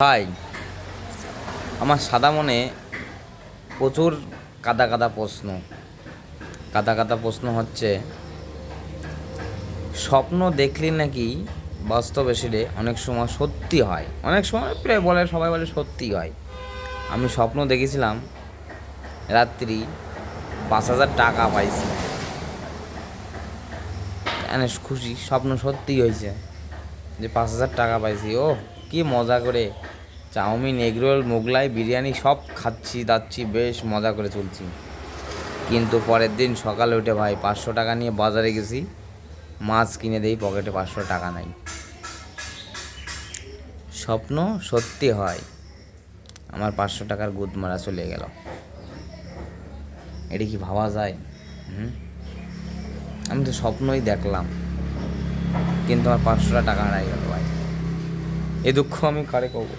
ভাই, আমার সাদা মনে প্রচুর কাদা কাদা প্রশ্ন। কাদা কাদা প্রশ্ন হচ্ছে, স্বপ্ন দেখলে নাকি বাস্তবে সেরে অনেক সময় সত্যি হয়, অনেক সময় প্রায় বলে, সবাই বলে সত্যি হয়। আমি স্বপ্ন দেখেছিলাম রাত্রি 5,000 টাকা পাইছি, অনেক খুশি, স্বপ্ন সত্যি হয়েছে যে 5,000 টাকা পাইছি। ও কি মজা করে চাউমিন, এগরোল, মোগলাই, বিরিয়ানি সব খাচ্ছি দাচ্ছি, বেশ মজা করে চলছি। কিন্তু পরের দিন সকালে উঠে ভাই 500 টাকা নিয়ে বাজারে গেছি, মাছ কিনে দেই, পকেটে 500 টাকা নাই। স্বপ্ন সত্যি হয়, আমার 500 টাকার গুদ মারা চলে গেল। এটা কি ভাবা যায়? আমি তো স্বপ্নই দেখলাম, কিন্তু আমার 500 টাকা হারাই গেল ভাই। এ দুঃখ আমি কারে কব?